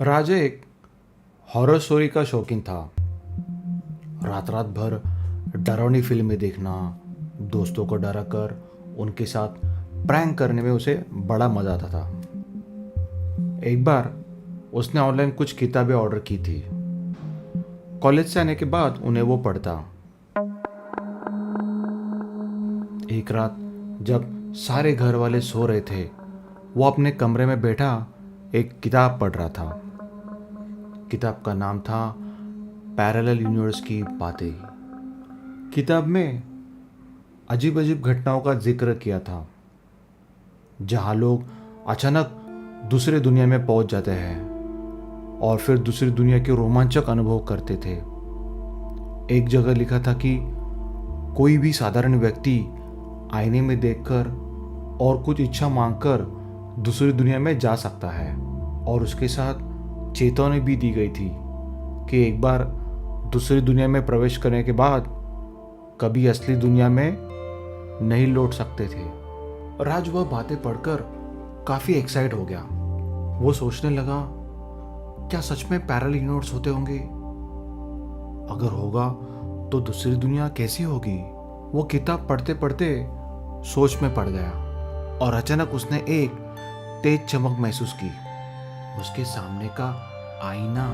राजा एक horror story का शौकीन था। रात रात भर डरावनी फिल्में देखना, दोस्तों को डरा कर उनके साथ प्रैंक करने में उसे बड़ा मज़ा आता था। एक बार उसने ऑनलाइन कुछ किताबें ऑर्डर की थी। कॉलेज से आने के बाद उन्हें वो पढ़ता। एक रात जब सारे घर वाले सो रहे थे, वो अपने कमरे में बैठा एक किताब पढ़ रहा था। किताब का नाम था पैरेलल यूनिवर्स की बातें। किताब में अजीब अजीब घटनाओं का जिक्र किया था, जहाँ लोग अचानक दूसरे दुनिया में पहुंच जाते हैं और फिर दूसरी दुनिया के रोमांचक अनुभव करते थे। एक जगह लिखा था कि कोई भी साधारण व्यक्ति आईने में देखकर और कुछ इच्छा मांगकर दूसरी दुनिया में जा सकता है, और उसके साथ चेतावनी भी दी गई थी कि एक बार दूसरी दुनिया में प्रवेश करने के बाद कभी असली दुनिया में नहीं लौट सकते थे। राज वह बातें पढ़कर काफ़ी एक्साइट हो गया। वो सोचने लगा, क्या सच में पैरेलल यूनिवर्स होते होंगे? अगर होगा तो दूसरी दुनिया कैसी होगी? वो किताब पढ़ते पढ़ते सोच में पड़ गया और अचानक उसने एक तेज चमक महसूस की। उसके सामने का आईना,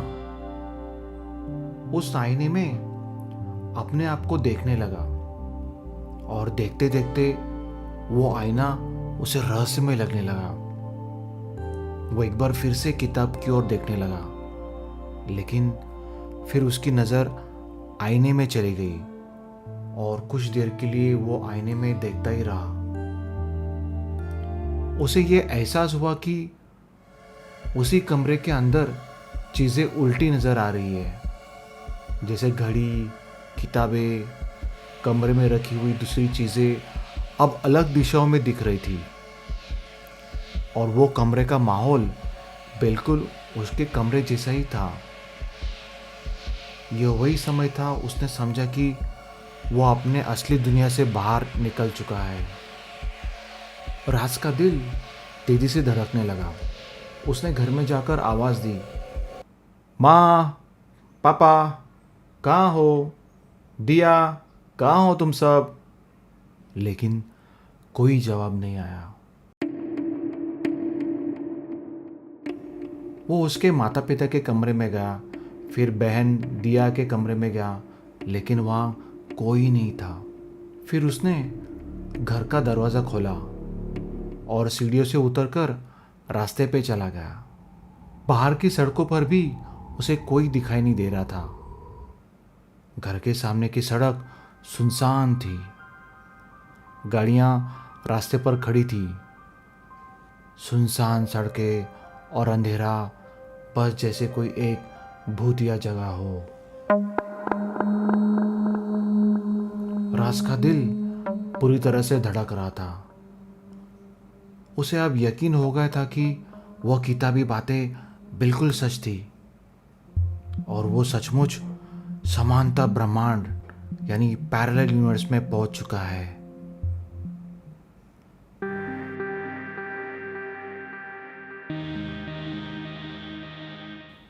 उस आईने में अपने आप को देखने लगा और देखते देखते वो आईना उसे रहस्यमय लगने लगा। वो एक बार फिर से किताब की ओर देखने लगा, लेकिन फिर उसकी नज़र आईने में चली गई और कुछ देर के लिए वो आईने में देखता ही रहा। उसे ये एहसास हुआ कि उसी कमरे के अंदर चीज़ें उल्टी नज़र आ रही है, जैसे घड़ी, किताबें, कमरे में रखी हुई दूसरी चीज़ें अब अलग दिशाओं में दिख रही थी। और वो कमरे का माहौल बिल्कुल उसके कमरे जैसा ही था। यह वही समय था उसने समझा कि वो अपने असली दुनिया से बाहर निकल चुका है। राज का दिल तेजी से धड़कने लगा। उसने घर में जाकर आवाज़ दी, माँ, पापा, कहाँ हो? दिया, कहाँ हो तुम सब? लेकिन कोई जवाब नहीं आया। वो उसके माता पिता के कमरे में गया, फिर बहन दिया के कमरे में गया, लेकिन वहाँ कोई नहीं था। फिर उसने घर का दरवाज़ा खोला और सीढ़ियों से उतरकर रास्ते पे चला गया। बाहर की सड़कों पर भी उसे कोई दिखाई नहीं दे रहा था। घर के सामने की सड़क सुनसान थी। गाड़ियाँ रास्ते पर खड़ी थी। सुनसान सड़कें और अंधेरा, बस जैसे कोई एक भूतिया जगह हो। राज का दिल पूरी तरह से धड़क रहा था। उसे अब यकीन हो गया था कि वह किताबी बातें बिल्कुल सच थी और वो सचमुच समानता ब्रह्मांड यानी पैरेलल यूनिवर्स में पहुंच चुका है।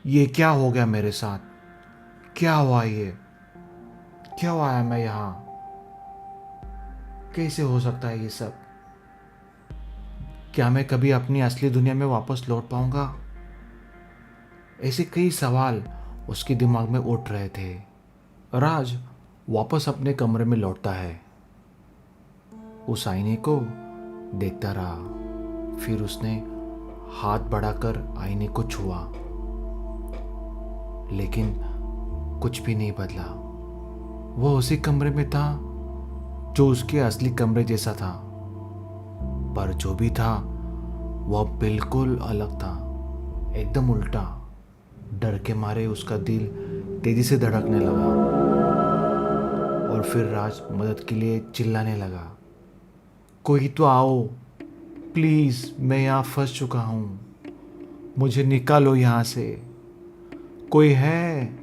ये क्या हो गया मेरे साथ? क्या हुआ ये? क्यों आया मैं यहाँ? कैसे हो सकता है ये सब? क्या मैं कभी अपनी असली दुनिया में वापस लौट पाऊंगा? ऐसे कई सवाल उसके दिमाग में उठ रहे थे। राज वापस अपने कमरे में लौटता है। उस आईने को देखता रहा। फिर उसने हाथ बढ़ाकर आईने को छुआ, लेकिन कुछ भी नहीं बदला। वो उसी कमरे में था जो उसके असली कमरे जैसा था, पर जो भी था वह बिल्कुल अलग था, एकदम उल्टा। डर के मारे उसका दिल तेजी से धड़कने लगा और फिर राज मदद के लिए चिल्लाने लगा, कोई तो आओ, प्लीज़, मैं यहाँ फंस चुका हूँ, मुझे निकालो यहाँ से, कोई है?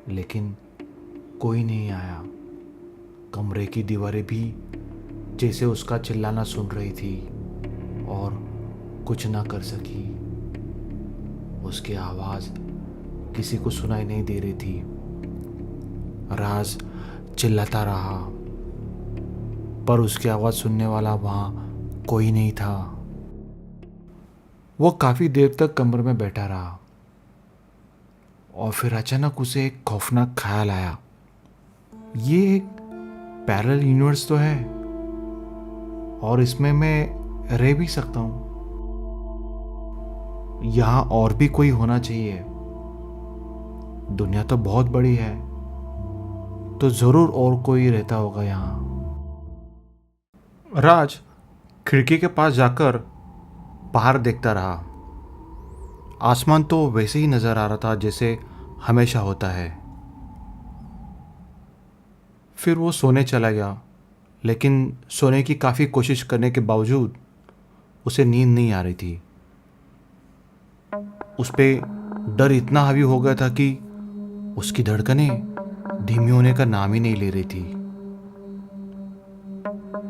लेकिन कोई नहीं आया। कमरे की दीवारें भी जैसे उसका चिल्लाना सुन रही थी और कुछ ना कर सकी। उसकी आवाज़ किसी को सुनाई नहीं दे रही थी। राज चिल्लाता रहा, पर उसकी आवाज़ सुनने वाला वहाँ कोई नहीं था। वो काफ़ी देर तक कमरे में बैठा रहा और फिर अचानक उसे एक खौफनाक ख्याल आया। ये एक पैरेलल यूनिवर्स तो है और इसमें मैं रह भी सकता हूँ। यहाँ और भी कोई होना चाहिए। दुनिया तो बहुत बड़ी है, तो ज़रूर और कोई रहता होगा यहाँ। राज खिड़की के पास जाकर बाहर देखता रहा। आसमान तो वैसे ही नज़र आ रहा था जैसे हमेशा होता है। फिर वो सोने चला गया, लेकिन सोने की काफ़ी कोशिश करने के बावजूद उसे नींद नहीं आ रही थी। उस पे डर इतना हावी हो गया था कि उसकी धड़कनें धीमी होने का नाम ही नहीं ले रही थी।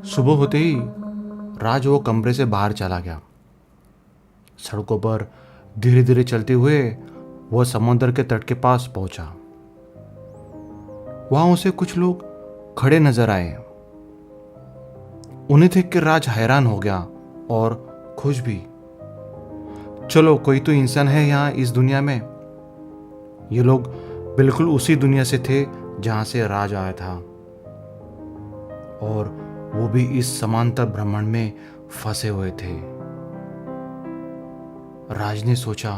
सुबह होते ही राज वो कमरे से बाहर चला गया। सड़कों पर धीरे धीरे चलते हुए वह समुद्र के तट के पास पहुंचा। वहां उसे कुछ लोग खड़े नजर आए। उन्हें देखकर राज हैरान हो गया और खुश भी। चलो, कोई तो इंसान है यहाँ इस दुनिया में। ये लोग बिल्कुल उसी दुनिया से थे जहां से राज आया था, और वो भी इस समांतर ब्रह्मांड में फंसे हुए थे। राज ने सोचा,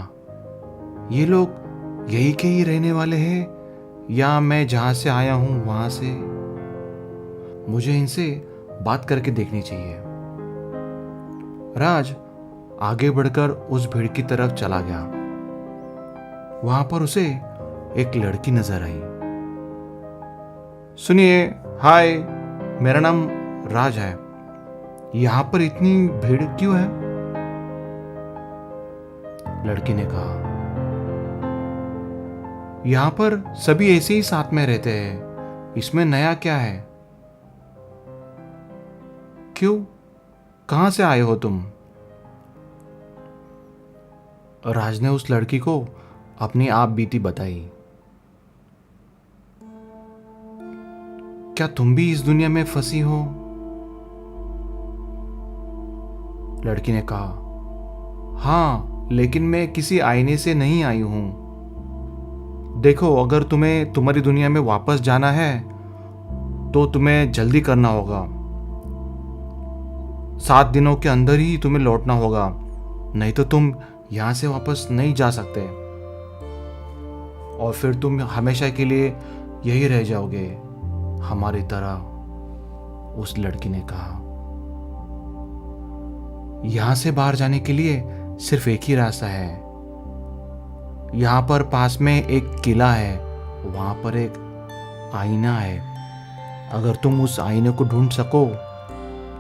ये लोग यही के ही रहने वाले हैं या मैं जहां से आया हूं वहां से? मुझे इनसे बात करके देखनी चाहिए। राज आगे बढ़कर उस भीड़ की तरफ चला गया। वहां पर उसे एक लड़की नजर आई। सुनिए, हाय, मेरा नाम राज है। यहां पर इतनी भीड़ क्यों है? लड़की ने कहा, यहां पर सभी ऐसे ही साथ में रहते हैं, इसमें नया क्या है? क्यों, कहां से आए हो तुम? राज ने उस लड़की को अपनी आप बीती बताई। क्या तुम भी इस दुनिया में फंसी हो? लड़की ने कहा, हाँ, लेकिन मैं किसी आईने से नहीं आई हूं। देखो, अगर तुम्हें तुम्हारी दुनिया में वापस जाना है तो तुम्हें जल्दी करना होगा। 7 दिनों के अंदर ही तुम्हें लौटना होगा, नहीं तो तुम यहां से वापस नहीं जा सकते और फिर तुम हमेशा के लिए यही रह जाओगे हमारी तरह। उस लड़की ने कहा, यहां से बाहर जाने के लिए सिर्फ एक ही रास्ता है। यहां पर पास में एक किला है, वहां पर एक आईना है। अगर तुम उस आईने को ढूंढ सको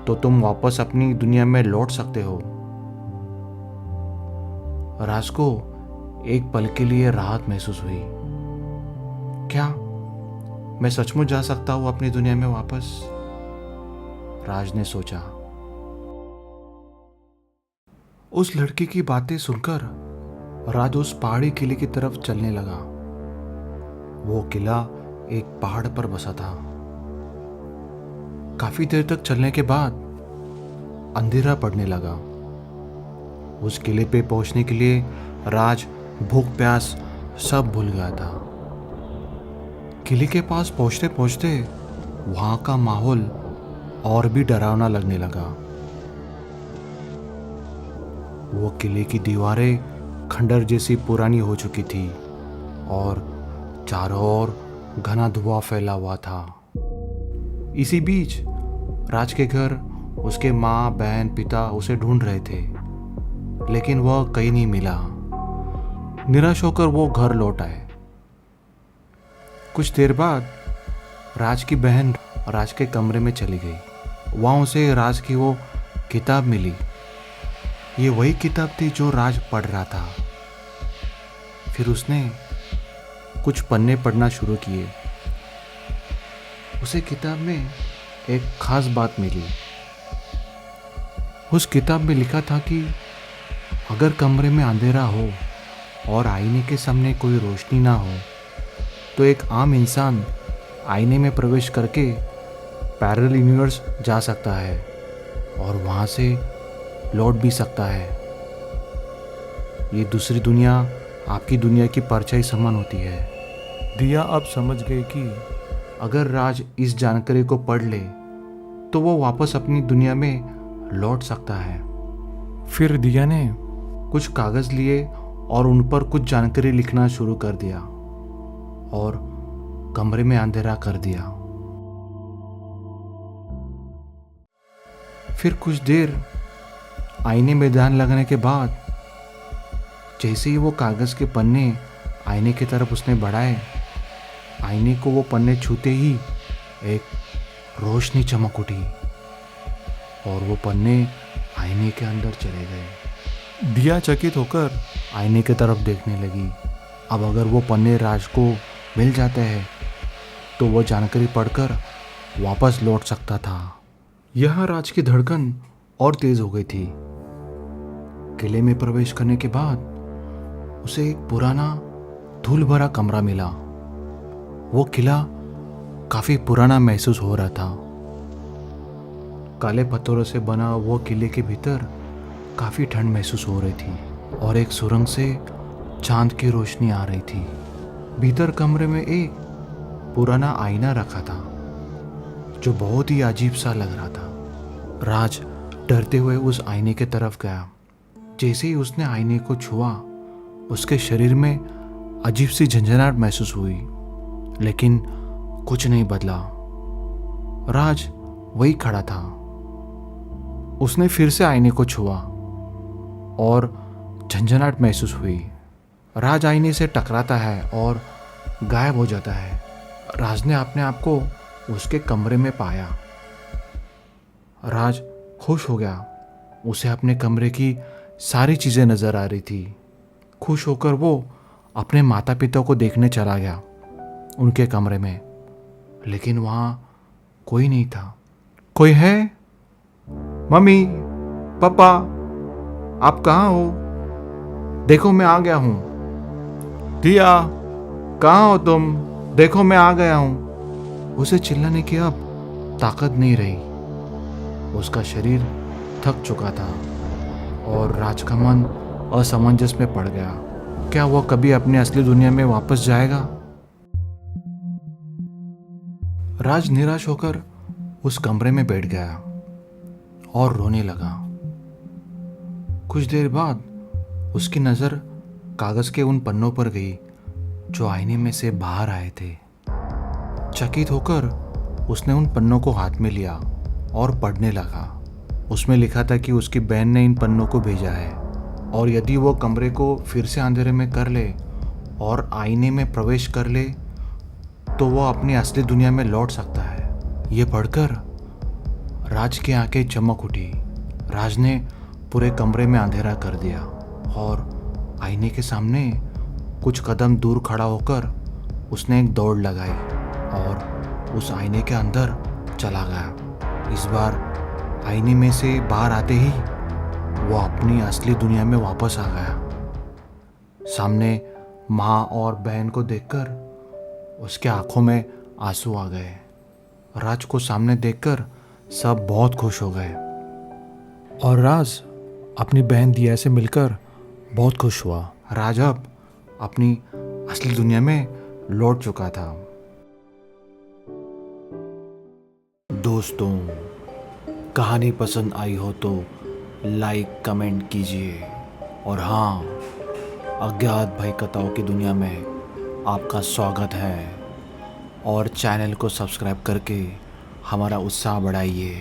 तो तुम वापस अपनी दुनिया में लौट सकते हो। राज को एक पल के लिए राहत महसूस हुई। क्या मैं सचमुच जा सकता हूं अपनी दुनिया में वापस? राज ने सोचा। उस लड़की की बातें सुनकर राज उस पहाड़ी किले की तरफ चलने लगा। वो किला एक पहाड़ पर बसा था। काफी देर तक चलने के बाद अंधेरा पड़ने लगा। उस किले पे पहुंचने के लिए राज भूख प्यास सब भूल गया था। किले के पास पहुंचते पहुंचते वहां का माहौल और भी डरावना लगने लगा। वो किले की दीवारें खंडर जैसी पुरानी हो चुकी थी और चारों ओर घना धुआं फैला हुआ था। इसी बीच राज के घर उसके माँ, बहन, पिता उसे ढूंढ रहे थे, लेकिन वह कहीं नहीं मिला। निराश होकर वो घर लौट आए। कुछ देर बाद राज की बहन राज के कमरे में चली गई। वहां उसे राज की वो किताब मिली। ये वही किताब थी जो राज पढ़ रहा था। फिर उसने कुछ पन्ने पढ़ना शुरू किए। उसे किताब में एक खास बात मिली। उस किताब में लिखा था कि अगर कमरे में अंधेरा हो और आईने के सामने कोई रोशनी ना हो तो एक आम इंसान आईने में प्रवेश करके पैरेलल यूनिवर्स जा सकता है और वहाँ से लौट भी सकता है। ये दूसरी दुनिया आपकी दुनिया की परछाई समान होती है। दिया अब समझ गए कि अगर राज इस जानकारी को पढ़ ले तो वो वापस अपनी दुनिया में लौट सकता है। फिर दिया ने कुछ कागज़ लिए और उन पर कुछ जानकारी लिखना शुरू कर दिया और कमरे में अंधेरा कर दिया। फिर कुछ देर आईने में ध्यान लगने के बाद जैसे ही वो कागज़ के पन्ने आईने की तरफ उसने बढ़ाए, आईने को वो पन्ने छूते ही एक रोशनी चमक उठी और वो पन्ने आईने के अंदर चले गए। दिया चकित होकर आईने की तरफ देखने लगी। अब अगर वो पन्ने राज को मिल जाते हैं तो वो जानकारी पढ़कर वापस लौट सकता था। यहाँ राज की धड़कन और तेज हो गई थी। किले में प्रवेश करने के बाद उसे एक पुराना धूल भरा कमरा मिला। वो किला काफी पुराना महसूस हो रहा था। काले पत्थरों से बना वो किले के भीतर काफी ठंड महसूस हो रही थी और एक सुरंग से चांद की रोशनी आ रही थी। भीतर कमरे में एक पुराना आईना रखा था जो बहुत ही अजीब सा लग रहा था। राज डरते हुए उस आईने की तरफ गया। जैसे ही उसने आईने को छुआ, उसके शरीर में अजीब सी झंझनाहट महसूस हुई, लेकिन कुछ नहीं बदला। राज वही खड़ा था। उसने फिर से आईने को छुआ और झंझनाहट महसूस हुई। राज आईने से टकराता है और गायब हो जाता है। राज ने अपने आप को उसके कमरे में पाया। राज खुश हो गया। उसे अपने कमरे की सारी चीज़ें नज़र आ रही थी। खुश होकर वो अपने माता पिता को देखने चला गया उनके कमरे में, लेकिन वहाँ कोई नहीं था। कोई है? मम्मी, पापा, आप कहाँ हो? देखो मैं आ गया हूँ। दिया, कहाँ हो तुम? देखो मैं आ गया हूँ। उसे चिल्लाने की अब ताकत नहीं रही। उसका शरीर थक चुका था और राज का मन असमंजस में पड़ गया। क्या वो कभी अपनी असली दुनिया में वापस जाएगा? राज निराश होकर उस कमरे में बैठ गया और रोने लगा। कुछ देर बाद उसकी नज़र कागज़ के उन पन्नों पर गई जो आईने में से बाहर आए थे। चकित होकर उसने उन पन्नों को हाथ में लिया और पढ़ने लगा। उसमें लिखा था कि उसकी बहन ने इन पन्नों को भेजा है और यदि वो कमरे को फिर से अंधेरे में कर ले और आईने में प्रवेश कर ले तो वो अपनी असली दुनिया में लौट सकता है। ये पढ़कर राज की आंखें चमक उठी। राज ने पूरे कमरे में अंधेरा कर दिया और आईने के सामने कुछ कदम दूर खड़ा होकर उसने एक दौड़ लगाई और उस आईने के अंदर चला गया। इस बार आईने में से बाहर आते ही वो अपनी असली दुनिया में वापस आ गया। सामने माँ और बहन को देखकर उसके आंखों में आंसू आ गए। राज को सामने देखकर सब बहुत खुश हो गए और राज अपनी बहन दिया से मिलकर बहुत खुश हुआ। राज अब अपनी असली दुनिया में लौट चुका था। दोस्तों, कहानी पसंद आई हो तो लाइक कमेंट कीजिए और हाँ, अज्ञात भाई कथाओं की दुनिया में आपका स्वागत है और चैनल को सब्सक्राइब करके हमारा उत्साह बढ़ाइए।